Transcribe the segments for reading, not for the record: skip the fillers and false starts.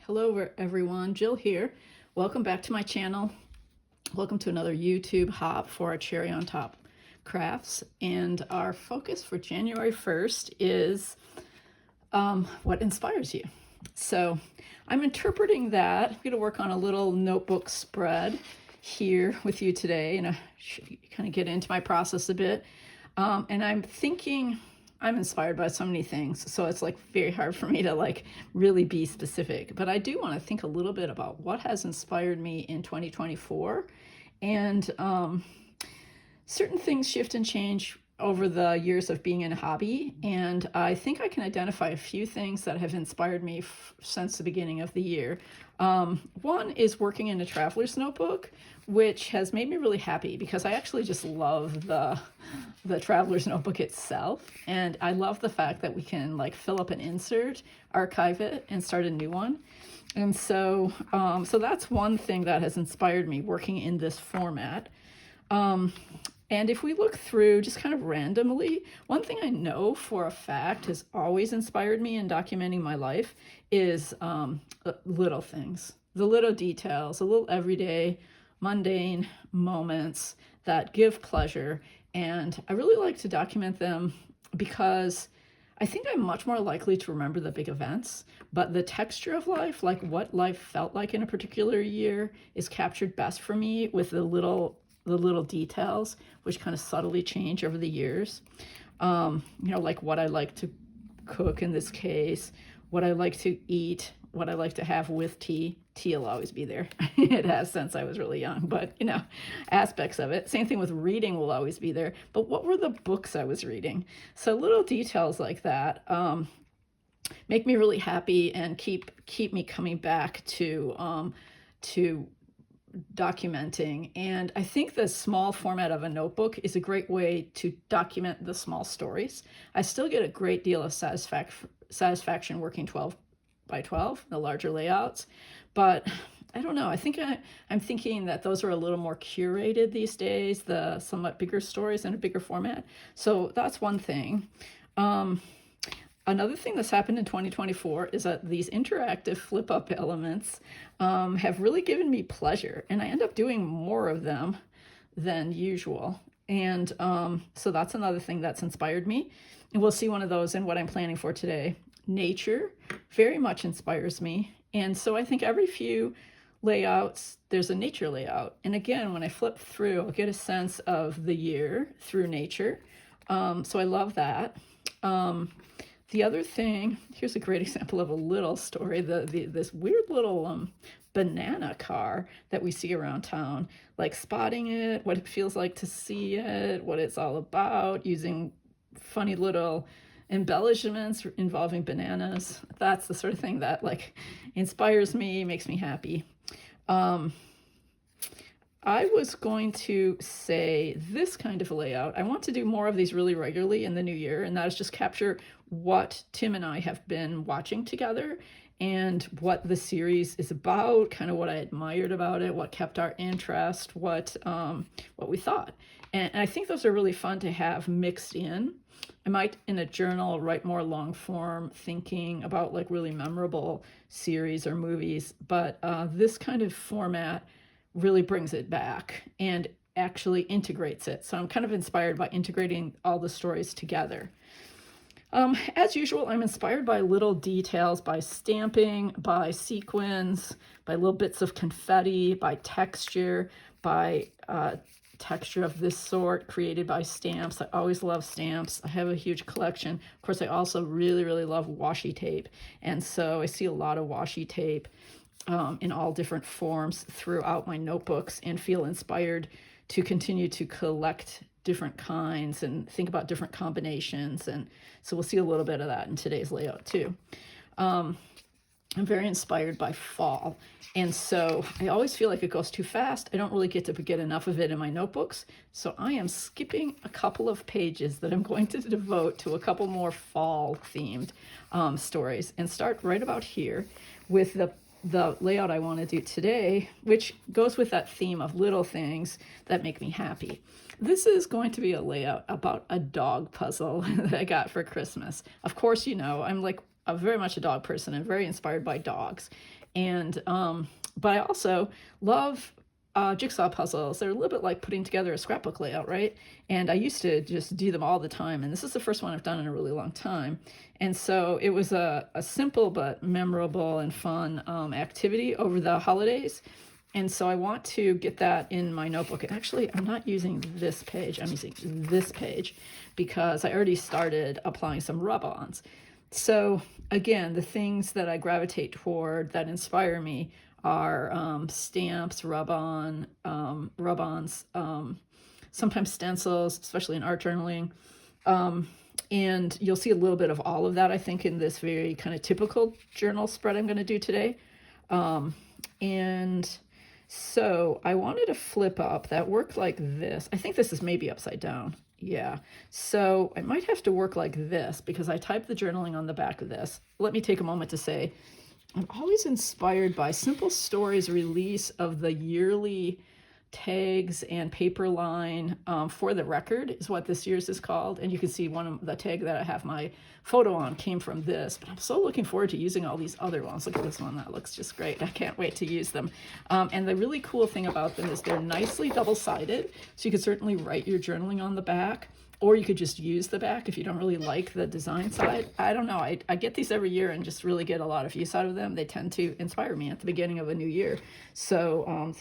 Hello everyone, Jill here. Welcome back to my channel. Welcome to another YouTube hop for our cherry on top crafts. And our focus for January 1st is what inspires you. So I'm interpreting that. I'm going to work on a little notebook spread here with you today, and I kind of get into my process a bit. And I'm thinking, I'm inspired by so many things, so it's like very hard for me to like really be specific, but I do want to think a little bit about what has inspired me in 2024. And certain things shift and change over the years of being in a hobby, and I think I can identify a few things that have inspired me since the beginning of the year. One is working in a traveler's notebook, which has made me really happy because I actually just love the traveler's notebook itself, and I love the fact that we can like fill up an insert, archive it, and start a new one. And so that's one thing that has inspired me working in this format. And if we look through just kind of randomly, one thing I know for a fact has always inspired me in documenting my life is little things, the little details, the little everyday, mundane moments that give pleasure. And I really like to document them because I think I'm much more likely to remember the big events, but the texture of life, like what life felt like in a particular year, is captured best for me with the little details, which kind of subtly change over the years. Like what I like to cook in this case, what I like to eat, what I like to have with tea. Tea will always be there. It has since I was really young, but aspects of it. Same thing with reading will always be there. But what were the books I was reading? So little details like that make me really happy and keep me coming back to documenting. And I think the small format of a notebook is a great way to document the small stories. I still get a great deal of satisfaction working 12 by 12, the larger layouts, but I don't know. I think I'm thinking that those are a little more curated these days, the somewhat bigger stories in a bigger format. So that's one thing. Another thing that's happened in 2024 is that these interactive flip up elements have really given me pleasure, and I end up doing more of them than usual. And so that's another thing that's inspired me. And we'll see one of those in what I'm planning for today. Nature very much inspires me. And so I think every few layouts, there's a nature layout. And again, when I flip through, I'll get a sense of the year through nature. So I love that. The other thing, here's a great example of a little story, this weird little banana car that we see around town, like spotting it, what it feels like to see it, what it's all about, using funny little embellishments involving bananas. That's the sort of thing that like inspires me, makes me happy. I was going to say this kind of layout. I want to do more of these really regularly in the new year, and that is just capture what Tim and I have been watching together and what the series is about, kind of what I admired about it, what kept our interest, what we thought. And I think those are really fun to have mixed in. I might, in a journal, write more long form thinking about like really memorable series or movies, but this kind of format really brings it back and actually integrates it. So I'm kind of inspired by integrating all the stories together. As usual, I'm inspired by little details, by stamping, by sequins, by little bits of confetti, by texture, by texture of this sort created by stamps. I always love stamps. I have a huge collection. Of course, I also really, really love washi tape. And so I see a lot of washi tape in all different forms throughout my notebooks and feel inspired to continue to collect different kinds and think about different combinations. And so we'll see a little bit of that in today's layout too. I'm very inspired by fall. And so I always feel like it goes too fast. I don't really get to get enough of it in my notebooks. So I am skipping a couple of pages that I'm going to devote to a couple more fall themed stories, and start right about here with the layout I want to do today, which goes with that theme of little things that make me happy. This is going to be a layout about a dog puzzle that I got for Christmas. Of course, I'm like very much a dog person and very inspired by dogs. And but I also love jigsaw puzzles. They're a little bit like putting together a scrapbook layout, right? And I used to just do them all the time. And this is the first one I've done in a really long time. And so it was a simple but memorable and fun activity over the holidays. And so I want to get that in my notebook. Actually, I'm not using this page. I'm using this page because I already started applying some rub-ons. So again, the things that I gravitate toward that inspire me are stamps, rub-ons, sometimes stencils, especially in art journaling. And you'll see a little bit of all of that, I think, in this very kind of typical journal spread I'm going to do today. And so I wanted to flip up that worked like this. I think this is maybe upside down. Yeah. So I might have to work like this because I typed the journaling on the back of this. Let me take a moment to say I'm always inspired by Simple Stories' release of the yearly tags and paper line for the record is what this year's is called. And you can see one of the tag that I have my photo on came from this, but I'm so looking forward to using all these other ones. Look at this one, that looks just great. I can't wait to use them. And the really cool thing about them is they're nicely double-sided, so you could certainly write your journaling on the back, or you could just use the back if you don't really like the design side. I don't know, I get these every year and just really get a lot of use out of them. They tend to inspire me at the beginning of a new year. So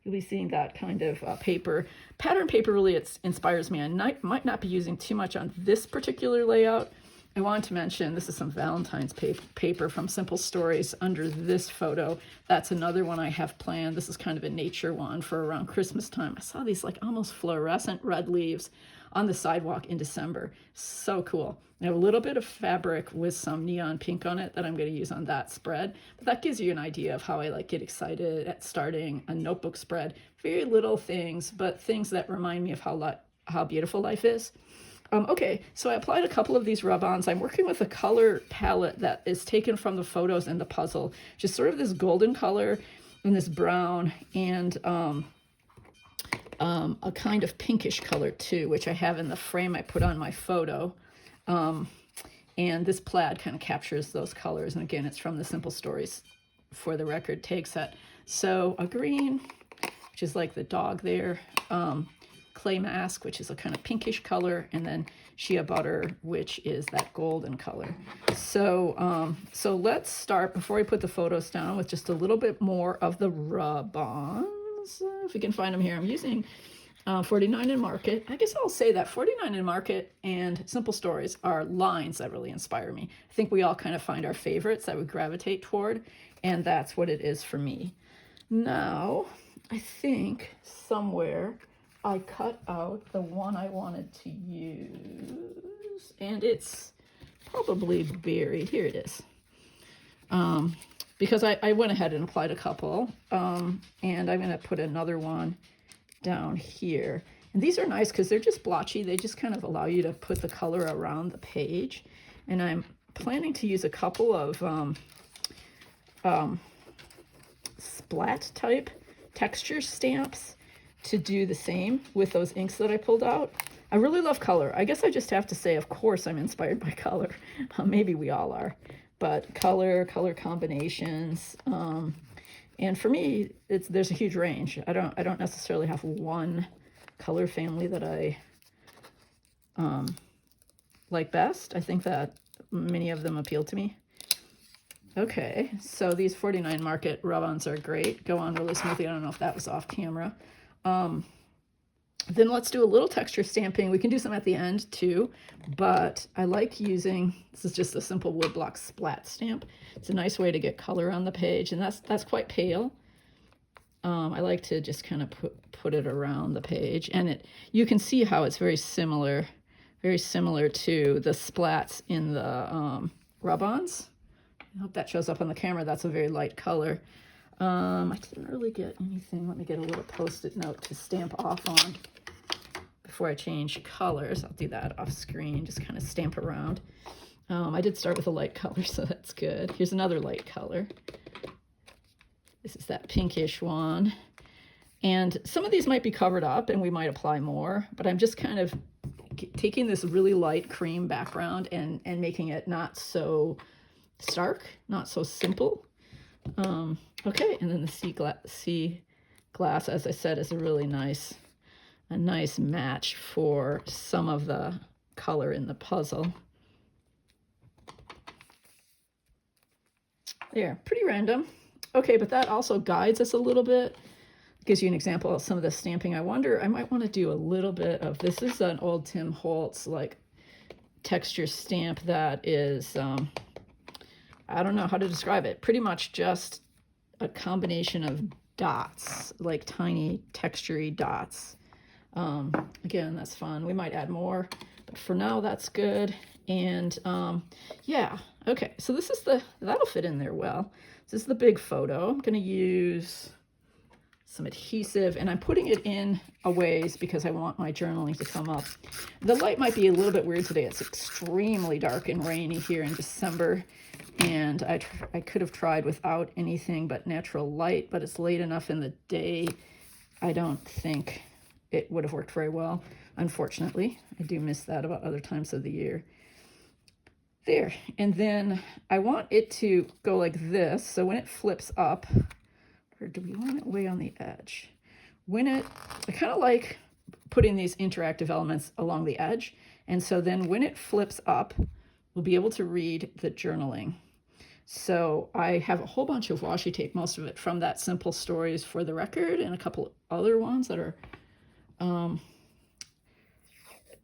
you'll be seeing that kind of paper. Pattern paper really inspires me. I might not be using too much on this particular layout. I wanted to mention this is some Valentine's paper from Simple Stories under this photo. That's another one I have planned. This is kind of a nature one for around Christmas time. I saw these like almost fluorescent red leaves on the sidewalk in December. So cool. I have a little bit of fabric with some neon pink on it that I'm going to use on that spread. But that gives you an idea of how I like get excited at starting a notebook spread. Very little things, but things that remind me of how beautiful life is. Okay, so I applied a couple of these rub-ons. I'm working with a color palette that is taken from the photos in the puzzle. Just sort of this golden color and this brown and a kind of pinkish color too, which I have in the frame I put on my photo. And this plaid kind of captures those colors. And again, it's from the Simple Stories for the record tag set. So a green, which is like the dog there, clay mask, which is a kind of pinkish color, and then shea butter, which is that golden color. So so let's start, before we put the photos down, with just a little bit more of the rub-ons. If we can find them here, I'm using 49 and Market. I guess I'll say that 49 and Market and Simple Stories are lines that really inspire me. I think we all kind of find our favorites that we gravitate toward, and that's what it is for me. Now, I think somewhere I cut out the one I wanted to use, and it's probably buried. Here it is. Because I went ahead and applied a couple, and I'm going to put another one down here. And these are nice because they're just blotchy. They just kind of allow you to put the color around the page. And I'm planning to use a couple of splat type texture stamps to do the same with those inks that I pulled out. I really love color. I guess I just have to say, of course, I'm inspired by color. Maybe we all are. But color combinations, and for me, there's a huge range. I don't necessarily have one color family that I like best. I think that many of them appeal to me. Okay, so these 49 Market rub-ons are great. Go on really smoothly. I don't know if that was off camera. Then let's do a little texture stamping. We can do some at the end too, but I like using, this is just a simple woodblock splat stamp. It's a nice way to get color on the page, and that's quite pale. I like to just kind of put it around the page, and you can see how it's very similar to the splats in the rub-ons. I hope that shows up on the camera. That's a very light color. I didn't really get anything. Let me get a little Post-it note to stamp off on before I change colors. I'll do that off screen, just kind of stamp around. I did start with a light color, so that's good. Here's another light color. This is that pinkish one. And some of these might be covered up and we might apply more, but I'm just kind of taking this really light cream background and making it not so stark, not so simple. Okay, and then the sea glass, as I said, is a really nice match for some of the color in the puzzle. There, pretty random. Okay, but that also guides us a little bit. Gives you an example of some of the stamping. I wonder, I might want to do a little bit of, this is an old Tim Holtz like texture stamp that is, I don't know how to describe it. Pretty much just a combination of dots, like tiny textury dots. Again, that's fun. We might add more, but for now that's good. And yeah, okay, so this is that'll fit in there well. This is the big photo. I'm gonna use some adhesive, and I'm putting it in a ways because I want my journaling to come up. The light might be a little bit weird today. It's extremely dark and rainy here in December, and I could have tried without anything but natural light, but it's late enough in the day. I don't think it would have worked very well, unfortunately. I do miss that about other times of the year. There, and then I want it to go like this, so when it flips up, or do we want it way on the edge? I kind of like putting these interactive elements along the edge, and so then when it flips up, we'll be able to read the journaling. So I have a whole bunch of washi tape, most of it from that Simple Stories for the Record, and a couple other ones that are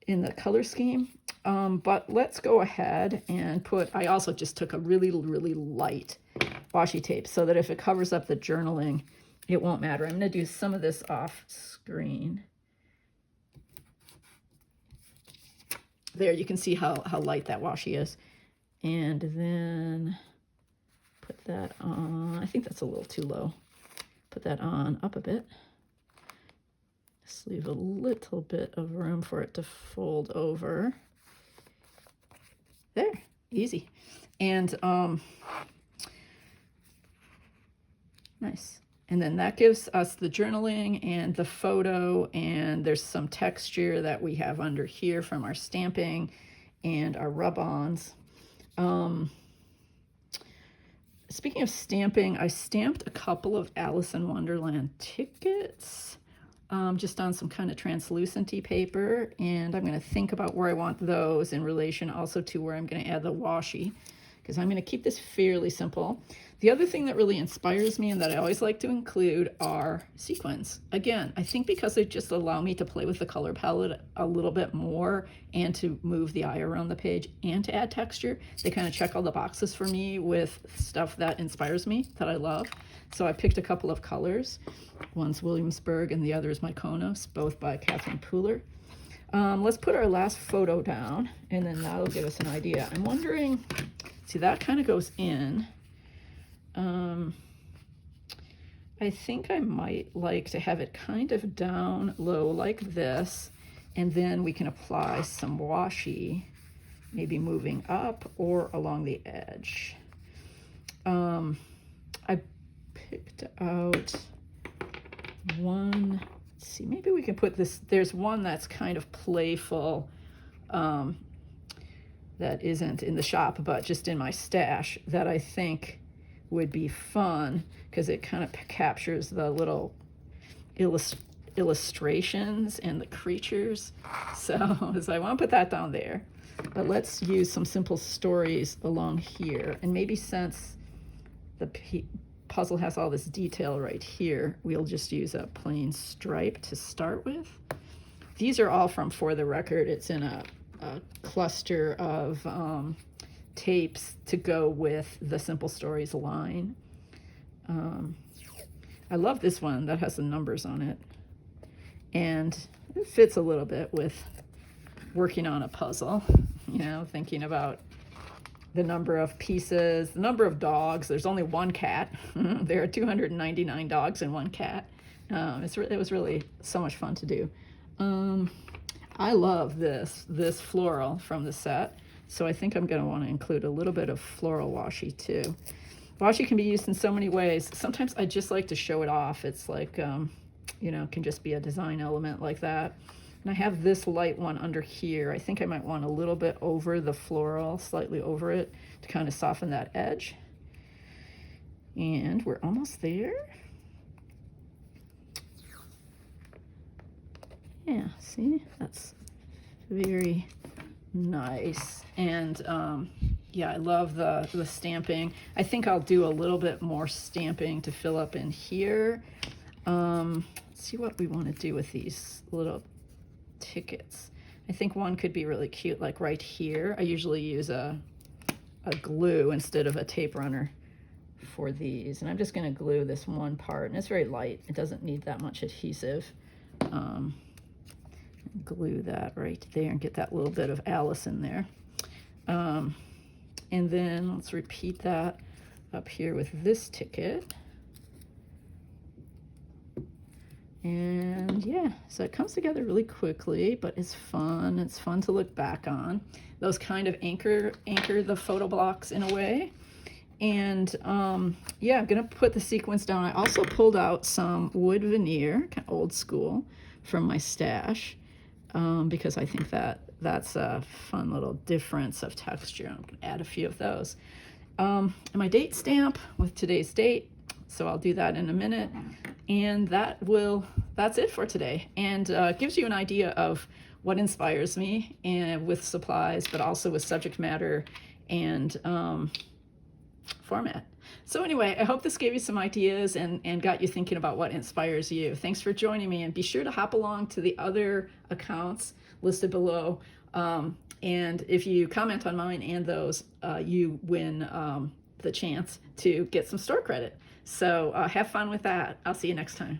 in the color scheme. But let's go ahead and I also just took a really, really light washi tape so that if it covers up the journaling, it won't matter. I'm going to do some of this off screen. There, you can see how light that washi is. And then put that on. I think that's a little too low. Put that on up a bit. Just leave a little bit of room for it to fold over. There, easy. And nice. And then that gives us the journaling and the photo, and there's some texture that we have under here from our stamping and our rub-ons. Speaking of stamping, I stamped a couple of Alice in Wonderland tickets just on some kind of translucenty paper, and I'm going to think about where I want those in relation also to where I'm going to add the washi, because I'm going to keep this fairly simple. The other thing that really inspires me and that I always like to include are sequins. Again, I think because they just allow me to play with the color palette a little bit more and to move the eye around the page and to add texture, they kind of check all the boxes for me with stuff that inspires me, that I love. So I picked a couple of colors. One's Williamsburg and the other is Mykonos, both by Catherine Pooler. Let's put our last photo down, and then that'll give us an idea. I'm wondering, see, that kind of goes in. I think I might like to have it kind of down low like this, and then we can apply some washi, maybe moving up or along the edge. I picked out one. Let's see, maybe we can put this, there's one that's kind of playful, that isn't in the shop, but just in my stash, that I think would be fun because it kind of captures the little illustrations and the creatures. So I want to put that down there. But let's use some Simple Stories along here. And maybe since the puzzle has all this detail right here, we'll just use a plain stripe to start with. These are all from For the Record. It's in a cluster of tapes to go with the Simple Stories line. I love this one that has the numbers on it, and it fits a little bit with working on a puzzle, you know, thinking about the number of pieces, the number of dogs. There's only one cat. There are 299 dogs and one cat. It was really so much fun to do. I love this floral from the set. So I think I'm going to want to include a little bit of floral washi too. Washi can be used in so many ways. Sometimes I just like to show it off. It's like, you know, can just be a design element like that. And I have this light one under here. I think I might want a little bit over the floral, slightly over it, to kind of soften that edge. And we're almost there. Yeah, see, that's very nice. And yeah, I love the stamping. I think I'll do a little bit more stamping to fill up in here. Let's see what we want to do with these little tickets. I think one could be really cute, like right here. I usually use a glue instead of a tape runner for these. And I'm just going to glue this one part, and it's very light. It doesn't need that much adhesive. Glue that right there and get that little bit of Alice in there. And then let's repeat that up here with this ticket. And yeah, so it comes together really quickly, but it's fun. It's fun to look back on. Those kind of anchor the photo blocks in a way. And yeah, I'm gonna put the sequins down. I also pulled out some wood veneer, kind of old school, from my stash, because I think that's a fun little difference of texture. I'm gonna add a few of those. And my date stamp with today's date, so I'll do that in a minute. And that's it for today. And gives you an idea of what inspires me, and with supplies, but also with subject matter and format. So anyway, I hope this gave you some ideas and got you thinking about what inspires you. Thanks for joining me, and be sure to hop along to the other accounts listed below. And if you comment on mine and those, you win the chance to get some store credit. So have fun with that. I'll see you next time.